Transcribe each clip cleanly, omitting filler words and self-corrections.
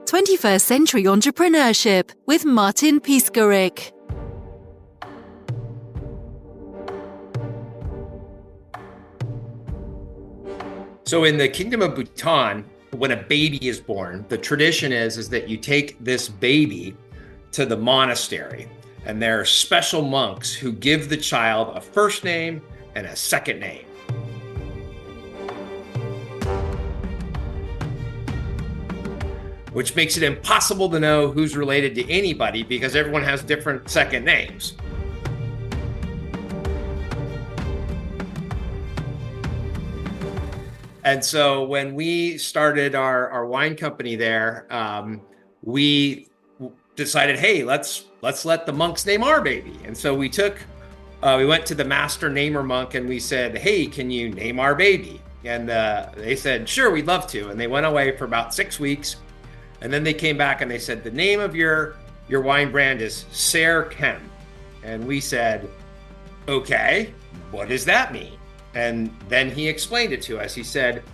21st Century Entrepreneurship with Martin Piskarik. So in the Kingdom of Bhutan, when a baby is born, the tradition is that you take this baby to the monastery, and there are special monks who give the child a first name and a second name. Which makes it impossible to know who's related to anybody because everyone has different second names. And so when we started our wine company there, we decided, hey, let's let the monks name our baby. And so we went to the master namer monk and we said, hey, can you name our baby? And they said, sure, we'd love to. And they went away for about 6 weeks. And then they came back and they said, the name of your wine brand is Chem. And we said, okay, what does that mean? And then he explained it to us. He said,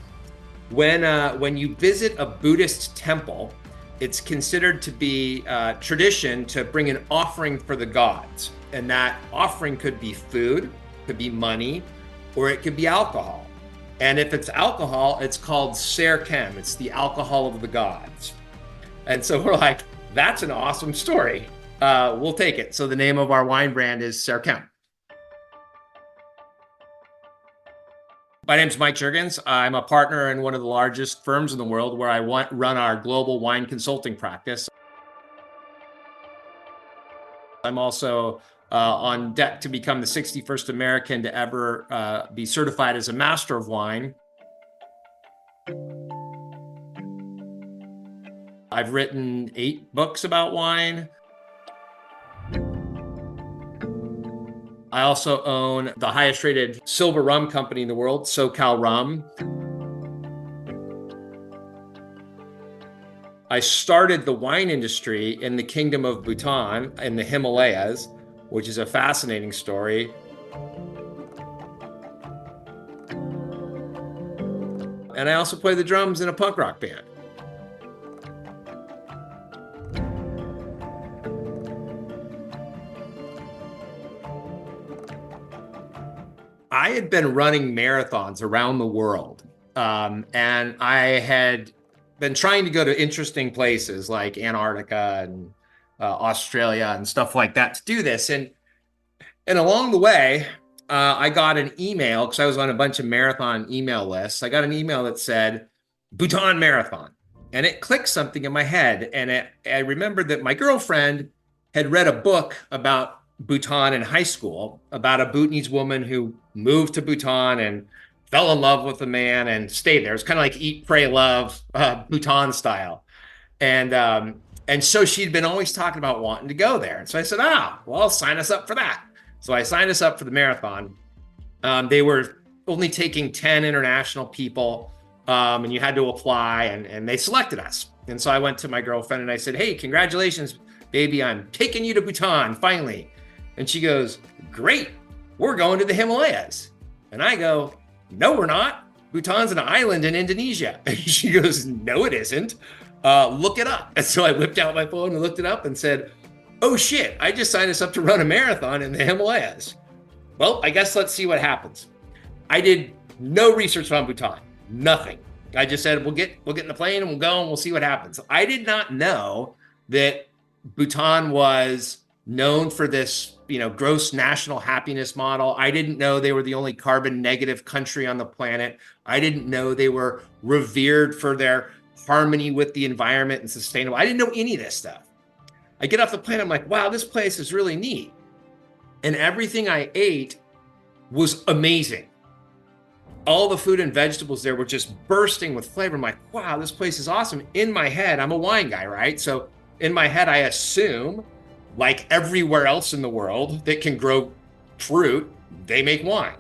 when you visit a Buddhist temple, it's considered to be tradition to bring an offering for the gods. And that offering could be food, could be money, or it could be alcohol. And if it's alcohol, it's called Chem. It's the alcohol of the gods. And so we're like, that's an awesome story. We'll take it. So the name of our wine brand is Chem. My name's Mike Juergens. I'm a partner in one of the largest firms in the world where I run our global wine consulting practice. I'm also on deck to become the 61st American to ever be certified as a master of wine. I've written 8 books about wine. I also own the highest rated silver rum company in the world, SoCal Rum. I started the wine industry in the Kingdom of Bhutan in the Himalayas, which is a fascinating story. And I also play the drums in a punk rock band. I had been running marathons around the world, and I had been trying to go to interesting places like Antarctica and Australia and stuff like that to do this. And along the way, I got an email because I was on a bunch of marathon email lists. I got an email that said Bhutan Marathon, and it clicked something in my head. And I remembered that my girlfriend had read a book about Bhutan in high school about a Bhutanese woman who moved to Bhutan and fell in love with a man and stayed there. It's kind of like Eat, Pray, Love, Bhutan style. And so she'd been always talking about wanting to go there. And so I said, well, sign us up for that. So I signed us up for the marathon. They were only taking 10 international people, and you had to apply, and they selected us. And so I went to my girlfriend and I said, hey, congratulations, baby, I'm taking you to Bhutan, finally. And she goes, great, we're going to the Himalayas. And I go, no, we're not. Bhutan's an island in Indonesia. And she goes, no, it isn't. Look it up. And so I whipped out my phone and looked it up and said, oh shit, I just signed us up to run a marathon in the Himalayas. Well, I guess let's see what happens. I did no research on Bhutan, nothing. I just said, we'll get in the plane and we'll go and we'll see what happens. I did not know that Bhutan was known for this, gross national happiness model. I didn't know they were the only carbon negative country on the planet. I didn't know they were revered for their harmony with the environment and sustainable. I didn't know any of this stuff. I get off the plane, I'm like, wow, this place is really neat. And everything I ate was amazing. All the food and vegetables there were just bursting with flavor. I'm like, wow, this place is awesome. In my head, I'm a wine guy, right? So in my head, I assume, like everywhere else in the world that can grow fruit, they make wine.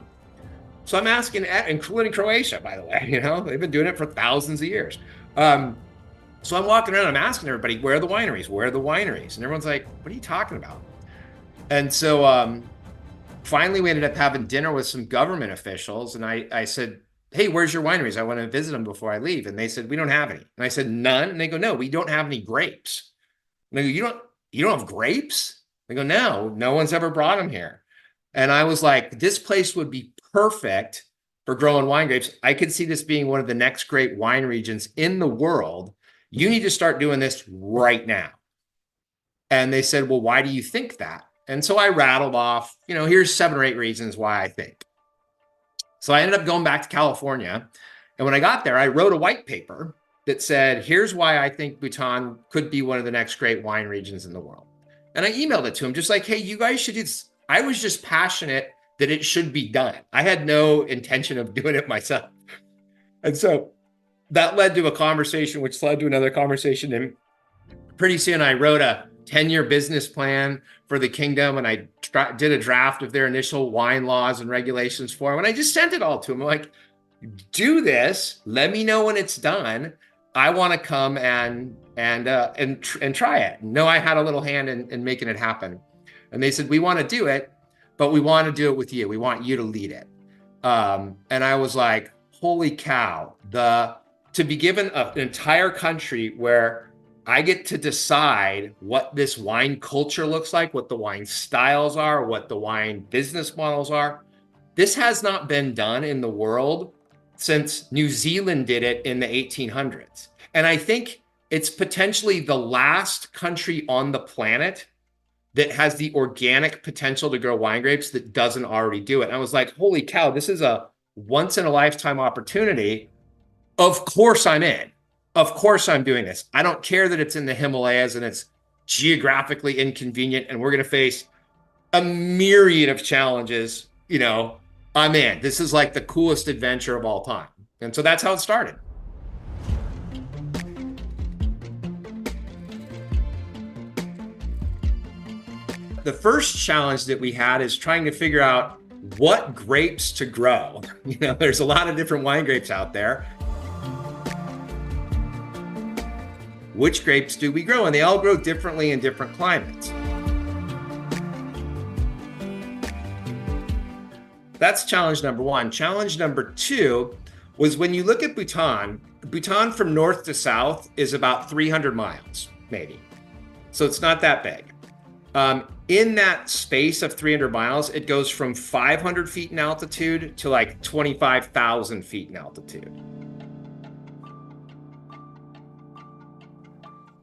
So I'm asking, including Croatia, by the way, they've been doing it for thousands of years. So I'm walking around, I'm asking everybody, where are the wineries? Where are the wineries? And everyone's like, what are you talking about? And so finally we ended up having dinner with some government officials. And I said, hey, where's your wineries? I want to visit them before I leave. And they said, we don't have any. And I said, none? And they go, no, we don't have any grapes. And I go, you don't have grapes? They go, no one's ever brought them here. And I was like, this place would be perfect for growing wine grapes. I could see this being one of the next great wine regions in the world. You need to start doing this right now. And they said, well, why do you think that? And so I rattled off, here's 7 or 8 reasons why I think. So I ended up going back to California. And when I got there, I wrote a white paper that said, here's why I think Bhutan could be one of the next great wine regions in the world. And I emailed it to him just like, hey, you guys should do this. I was just passionate that it should be done. I had no intention of doing it myself. And so that led to a conversation, which led to another conversation. And pretty soon I wrote a 10-year business plan for the kingdom. And I did a draft of their initial wine laws and regulations for them. And I just sent it all to him. I'm like, do this. Let me know when it's done. I want to come and try it. No, I had a little hand in making it happen. And they said, we want to do it, but we want to do it with you. We want you to lead it. And I was like, holy cow, to be given an entire country where I get to decide what this wine culture looks like, what the wine styles are, what the wine business models are. This has not been done in the world since New Zealand did it in the 1800s. And I think it's potentially the last country on the planet that has the organic potential to grow wine grapes that doesn't already do it. And I was like, holy cow, this is a once in a lifetime opportunity. Of course I'm in. Of course I'm doing this. I don't care that it's in the Himalayas and it's geographically inconvenient and we're going to face a myriad of challenges. I'm in. This is like the coolest adventure of all time. And so that's how it started. The first challenge that we had is trying to figure out what grapes to grow. There's a lot of different wine grapes out there. Which grapes do we grow? And they all grow differently in different climates. That's challenge number 1. Challenge number 2 was when you look at Bhutan from north to south is about 300 miles, maybe. So it's not that big. In that space of 300 miles, it goes from 500 feet in altitude to like 25,000 feet in altitude.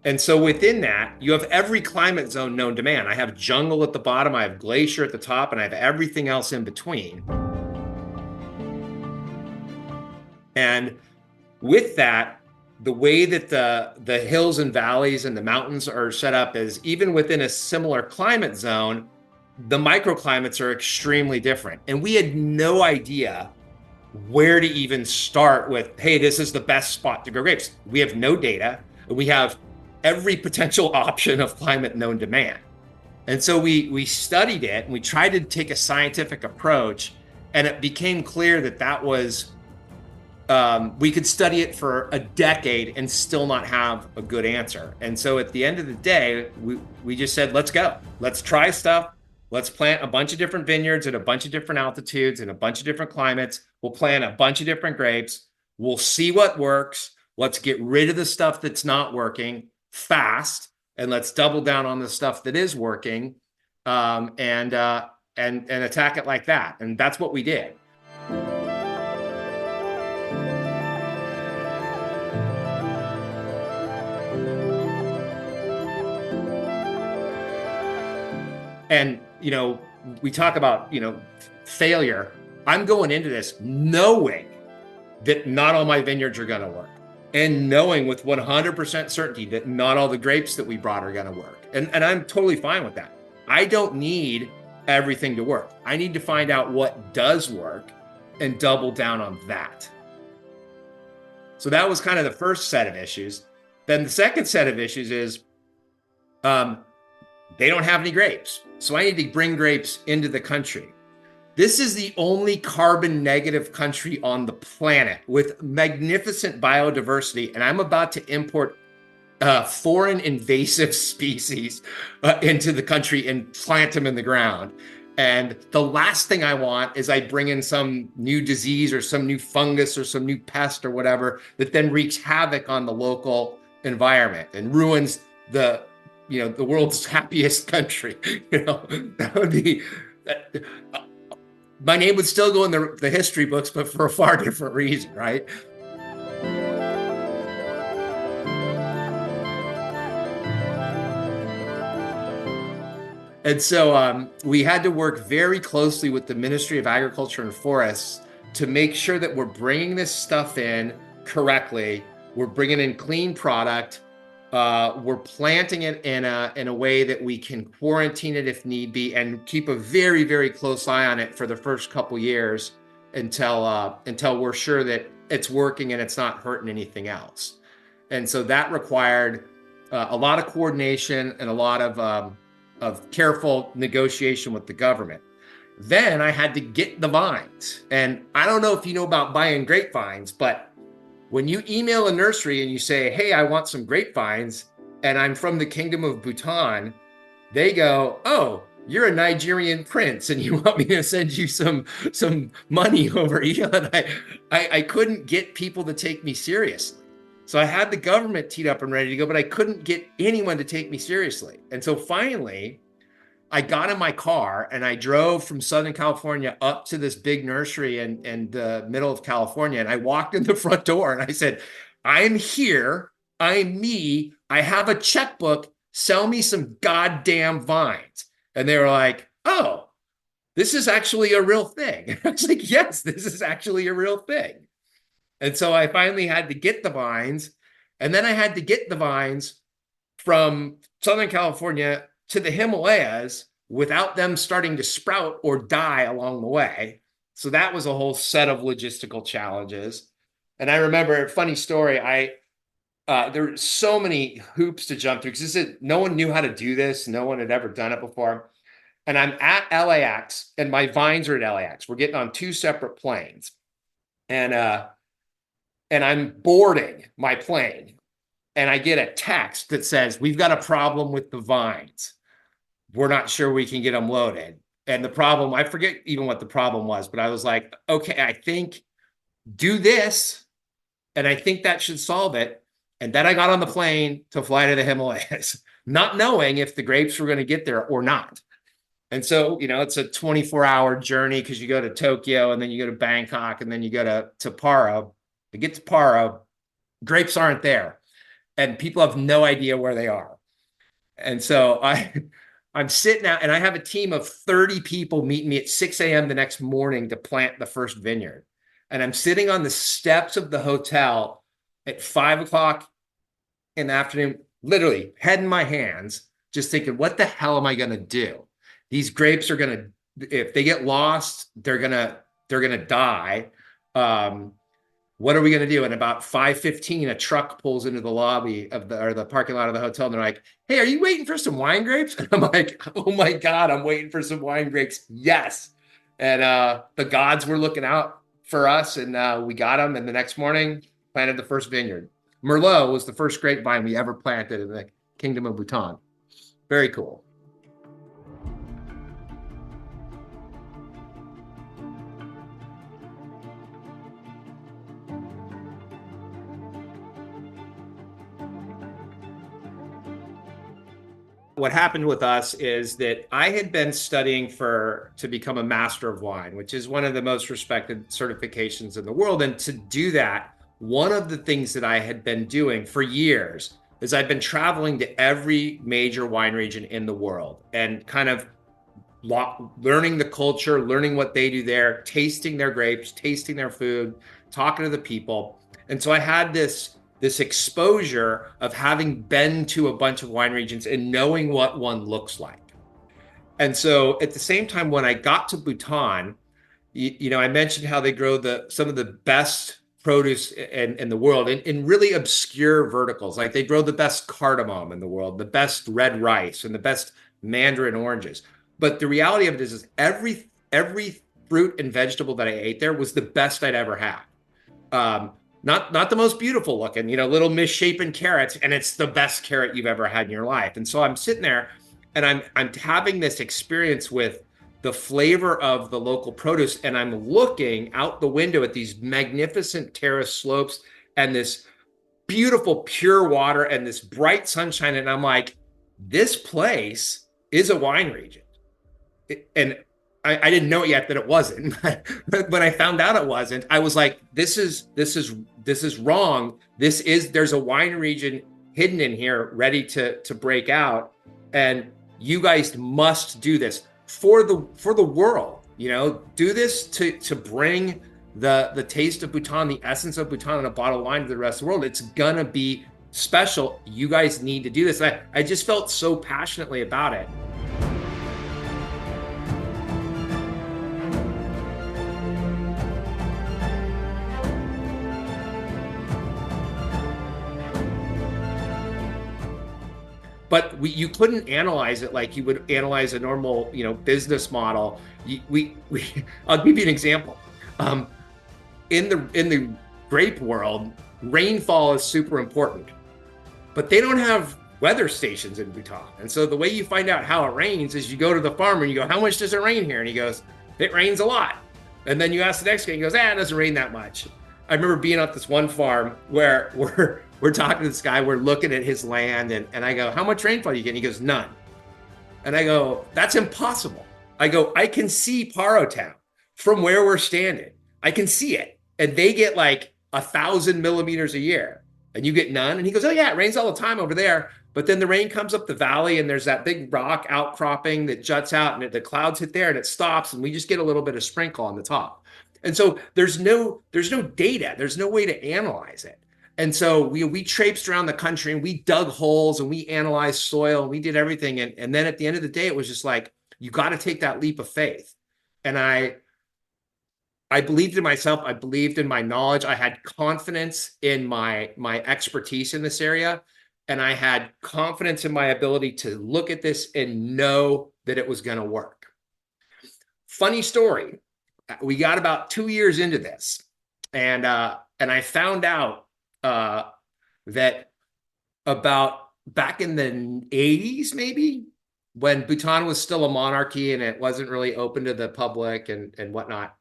And so within that, you have every climate zone known to man. I have jungle at the bottom, I have glacier at the top, and I have everything else in between. And with that, the way that the hills and valleys and the mountains are set up is even within a similar climate zone, the microclimates are extremely different. And we had no idea where to even start with, hey, this is the best spot to grow grapes. We have no data. We have every potential option of climate known to man. And so we studied it and we tried to take a scientific approach, and it became clear that was, we could study it for a decade and still not have a good answer. And so at the end of the day, we just said, let's go. Let's try stuff. Let's plant a bunch of different vineyards at a bunch of different altitudes and a bunch of different climates. We'll plant a bunch of different grapes. We'll see what works. Let's get rid of the stuff that's not working fast, and let's double down on the stuff that is working, and attack it like that. And that's what we did. And we talk about failure. I'm going into this knowing that not all my vineyards are going to work, and knowing with 100% certainty that not all the grapes that we brought are going to work. And I'm totally fine with that. I don't need everything to work. I need to find out what does work and double down on that. So that was kind of the first set of issues. Then the second set of issues is they don't have any grapes. So I need to bring grapes into the country. This is the only carbon negative country on the planet with magnificent biodiversity. And I'm about to import foreign invasive species into the country and plant them in the ground. And the last thing I want is I bring in some new disease or some new fungus or some new pest or whatever that then wreaks havoc on the local environment and ruins the world's happiest country. That would be, my name would still go in the history books, but for a far different reason, right? And so we had to work very closely with the Ministry of Agriculture and Forests to make sure that we're bringing this stuff in correctly. We're bringing in clean product. We're planting it in a way that we can quarantine it if need be, and keep a very, very close eye on it for the first couple years until we're sure that it's working and it's not hurting anything else. And so that required a lot of coordination and a lot of careful negotiation with the government. Then I had to get the vines. And I don't know if you know about buying grapevines, but when you email a nursery and you say, hey, I want some grapevines, and I'm from the Kingdom of Bhutan, they go, oh, you're a Nigerian prince and you want me to send you some money over here. And I couldn't get people to take me seriously. So I had the government teed up and ready to go, but I couldn't get anyone to take me seriously. And so finally, I got in my car and I drove from Southern California up to this big nursery in the middle of California. And I walked in the front door and I said, I'm here. I'm me. I have a checkbook. Sell me some goddamn vines. And they were like, oh, this is actually a real thing. I was like, yes, this is actually a real thing. And so I finally had to get the vines. And then I had to get the vines from Southern California to the Himalayas without them starting to sprout or die along the way. So that was a whole set of logistical challenges. And I remember a funny story. There were so many hoops to jump through because no one knew how to do this. No one had ever done it before. And I'm at LAX and my vines are at LAX. We're getting on two separate planes. And I'm boarding my plane. And I get a text that says, we've got a problem with the vines. We're not sure we can get them loaded. And the problem, I forget even what the problem was, but I was like, okay, I think do this. And I think that should solve it. And then I got on the plane to fly to the Himalayas, not knowing if the grapes were going to get there or not. And so, it's a 24-hour journey because you go to Tokyo and then you go to Bangkok and then you go to Paro. To get to Paro, grapes aren't there. And people have no idea where they are. And so I'm sitting out and I have a team of 30 people meeting me at 6 a.m. the next morning to plant the first vineyard. And I'm sitting on the steps of the hotel at 5 o'clock in the afternoon, literally head in my hands, just thinking, what the hell am I going to do? These grapes are going to, if they get lost, they're going to die. What are we going to do? And about 5:15, a truck pulls into the lobby of the parking lot of the hotel. And they're like, hey, are you waiting for some wine grapes? And I'm like, oh my God, I'm waiting for some wine grapes. Yes. And the gods were looking out for us and we got them. And the next morning planted the first vineyard. Merlot was the first grapevine we ever planted in the Kingdom of Bhutan. Very cool. What happened with us is that I had been studying to become a master of wine, which is one of the most respected certifications in the world. And to do that, one of the things that I had been doing for years is I've been traveling to every major wine region in the world and kind of learning the culture, learning what they do there, tasting their grapes, tasting their food, talking to the people. And so I had this exposure of having been to a bunch of wine regions and knowing what one looks like. And so at the same time, when I got to Bhutan, I mentioned how they grow some of the best produce in the world in really obscure verticals. Like they grow the best cardamom in the world, the best red rice, and the best mandarin oranges. But the reality of it is every fruit and vegetable that I ate there was the best I'd ever had. Not the most beautiful looking, little misshapen carrots, and it's the best carrot you've ever had in your life. And so I'm sitting there and I'm having this experience with the flavor of the local produce. And I'm looking out the window at these magnificent terrace slopes and this beautiful pure water and this bright sunshine. And I'm like, this place is a wine region. And I didn't know yet that it wasn't. But when I found out it wasn't, I was like, this is wrong. There's a wine region hidden in here, ready to break out. And you guys must do this for the world. Do this to bring the taste of Bhutan, the essence of Bhutan in a bottle of wine to the rest of the world. It's gonna be special. You guys need to do this. I just felt so passionately about it. But you couldn't analyze it like you would analyze a normal, business model. I'll give you an example. In the grape world, rainfall is super important, but they don't have weather stations in Bhutan. And so the way you find out how it rains is you go to the farmer and you go, how much does it rain here? And he goes, it rains a lot. And then you ask the next guy, he goes, it doesn't rain that much. I remember being at this one farm where we're talking to this guy, we're looking at his land, and I go, how much rainfall do you get? And he goes, none. And I go, that's impossible. I go, I can see Paro Town from where we're standing. I can see it. And they get like 1,000 millimeters a year, and you get none. And he goes, oh yeah, it rains all the time over there. But then the rain comes up the valley and there's that big rock outcropping that juts out and the clouds hit there and it stops and we just get a little bit of sprinkle on the top. And so there's no data. There's no way to analyze it. And so we traipsed around the country and we dug holes and we analyzed soil and we did everything. And then at the end of the day, it was just like, you got to take that leap of faith. And I believed in myself. I believed in my knowledge. I had confidence in my expertise in this area. And I had confidence in my ability to look at this and know that it was going to work. Funny story. We got about 2 years into this, and I found out that about back in the 80s, maybe, when Bhutan was still a monarchy and it wasn't really open to the public and whatnot,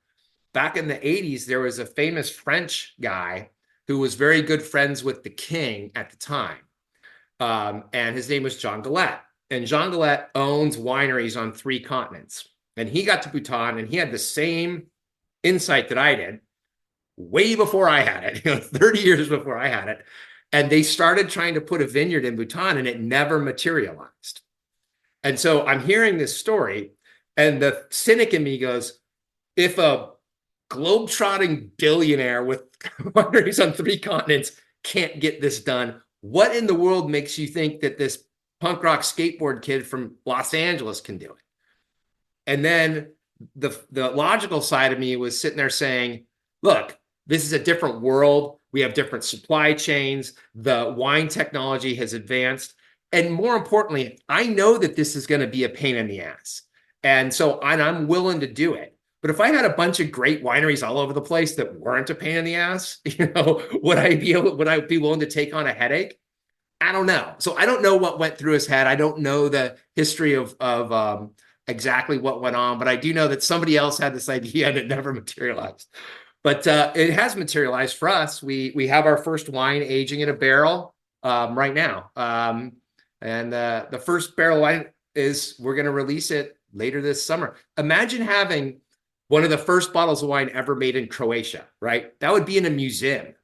back in the 80s, there was a famous French guy who was very good friends with the king at the time. And his name was Jean Galette. And Jean Galette owns wineries on 3 continents. And he got to Bhutan and he had the same insight that I did way before I had it, 30 years before I had it. And they started trying to put a vineyard in Bhutan and it never materialized. And so I'm hearing this story and the cynic in me goes, if a globetrotting billionaire with wineries on 3 continents can't get this done, what in the world makes you think that this punk rock skateboard kid from Los Angeles can do it? And then the logical side of me was sitting there saying, look, this is a different world. We have different supply chains. The wine technology has advanced. And more importantly, I know that this is going to be a pain in the ass. And I'm willing to do it. But if I had a bunch of great wineries all over the place that weren't a pain in the ass, would I be willing to take on a headache? I don't know. So I don't know what went through his head. I don't know the history of exactly what went on, but I do know that somebody else had this idea and it never materialized. But it has materialized for us. We have our first wine aging in a barrel right now. And the first barrel wine we're going to release it later this summer. Imagine having one of the first bottles of wine ever made in Croatia, right? That would be in a museum.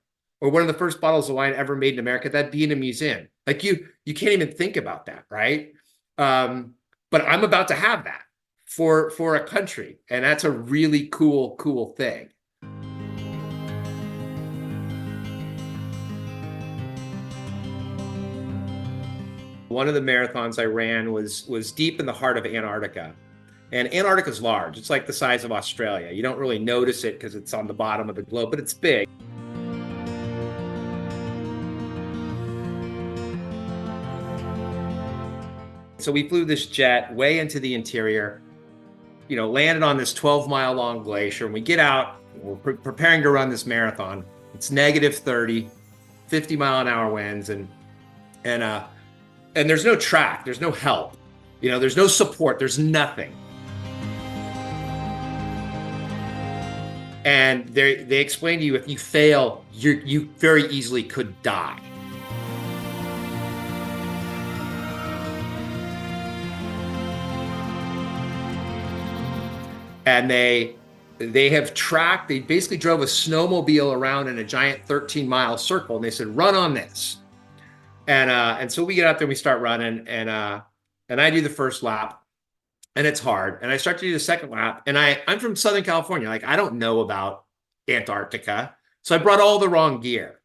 Or one of the first bottles of wine ever made in America, that'd be in a museum. Like you can't even think about that, right? But I'm about to have that for a country. And that's a really cool thing. One of the marathons I ran was deep in the heart of Antarctica. And Antarctica is large. It's like the size of Australia. You don't really notice it because it's on the bottom of the globe, but it's big. So we flew this jet way into the interior, landed on this 12-mile long glacier. And we get out, we're preparing to run this marathon. It's negative 30, 50-mile-an-hour winds, and there's no track, there's no help, there's no support, there's nothing. And they explain to you, if you fail, you very easily could die. And they basically drove a snowmobile around in a giant 13-mile circle, and they said, run on this. And so we get out there, we start running, and I do the first lap, and it's hard. And I start to do the second lap, and I'm from Southern California. Like, I don't know about Antarctica. So I brought all the wrong gear,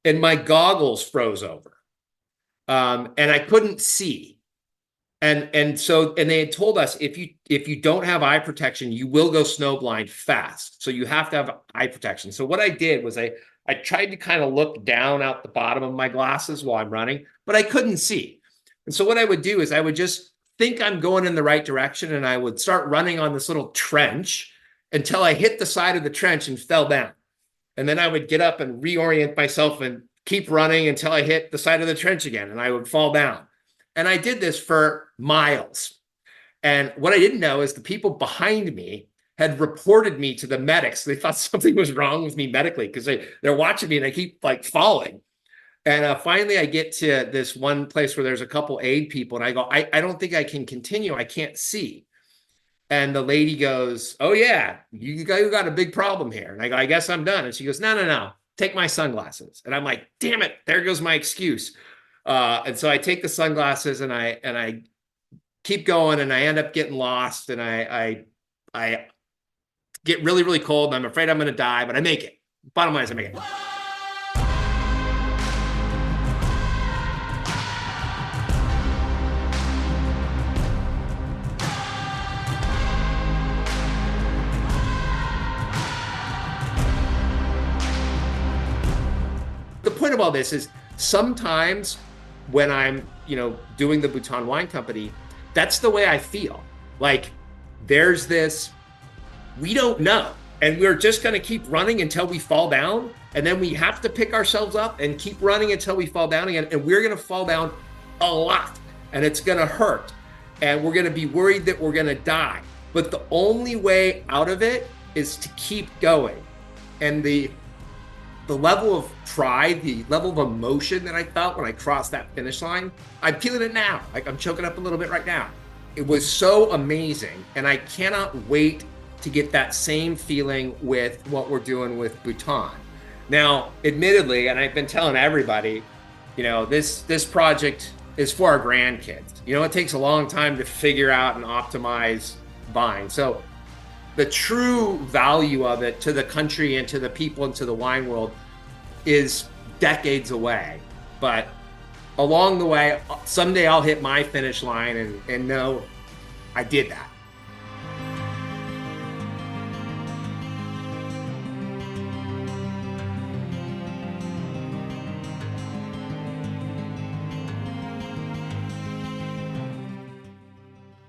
and my goggles froze over. And I couldn't see. And they had told us, if you don't have eye protection, you will go snowblind fast. So you have to have eye protection. So what I did was I tried to kind of look down out the bottom of my glasses while I'm running, but I couldn't see. And so what I would do is I would just think I'm going in the right direction, and I would start running on this little trench until I hit the side of the trench and fell down. And then I would get up and reorient myself and keep running until I hit the side of the trench again, and I would fall down. And I did this for miles. And what I didn't know is the people behind me had reported me to the medics. They thought something was wrong with me medically, because they're watching me and I keep like falling. And finally I get to this one place where there's a couple aid people, and I go, I don't think I can continue. I can't see. And the lady goes, oh yeah, you got a big problem here. And I go, I guess I'm done. And she goes, no, take my sunglasses. And I'm like, damn it, there goes my excuse. And so I take the sunglasses and I keep going, and I end up getting lost, and I get really, really cold, and I'm afraid I'm going to die, but I make it. Bottom line is I make it. The point of all this is, sometimes when I'm, doing the Bhutan Wine Company, that's the way I feel. Like, there's this, we don't know, and we're just going to keep running until we fall down, and then we have to pick ourselves up and keep running until we fall down again, and we're going to fall down a lot, and it's going to hurt, and we're going to be worried that we're going to die. But the only way out of it is to keep going. And the level of pride, the level of emotion that I felt when I crossed that finish line, I'm feeling it now. Like, I'm choking up a little bit right now. It was so amazing. And I cannot wait to get that same feeling with what we're doing with Bhutan. Now, admittedly, and I've been telling everybody, this project is for our grandkids. It takes a long time to figure out and optimize vines. So the true value of it to the country and to the people and to the wine world is decades away. But along the way, someday I'll hit my finish line and know I did that.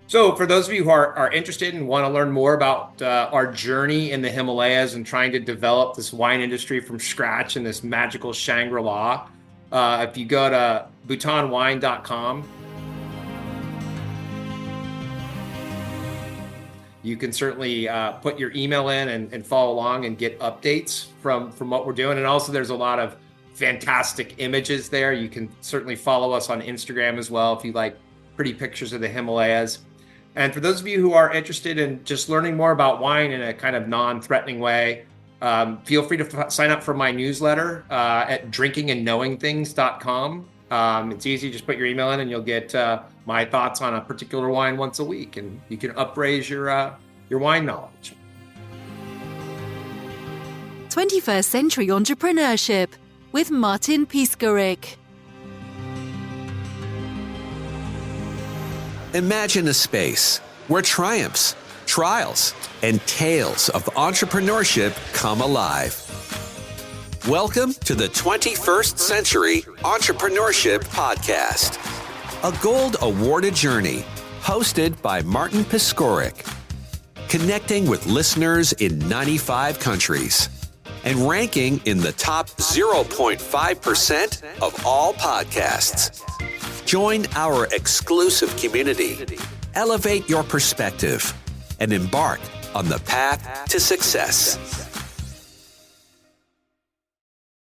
So for those of you who are interested and want to learn more about our journey in the Himalayas and trying to develop this wine industry from scratch in this magical Shangri-La, if you go to bhutanwine.com, you can certainly put your email in and follow along and get updates from what we're doing. And also there's a lot of fantastic images there. You can certainly follow us on Instagram as well if you like pretty pictures of the Himalayas. And for those of you who are interested in just learning more about wine in a kind of non-threatening way, feel free to sign up for my newsletter at drinkingandknowingthings.com. It's easy, just put your email in and you'll get my thoughts on a particular wine once a week, and you can upraise your wine knowledge. 21st Century Entrepreneurship with Martin Piskarik. Imagine a space where triumphs, trials, and tales of entrepreneurship come alive. Welcome to the 21st Century Entrepreneurship Podcast, a gold awarded journey hosted by Martin Piskarik, connecting with listeners in 95 countries and ranking in the top 0.5% of all podcasts. Join our exclusive community, elevate your perspective, and embark on the path to success.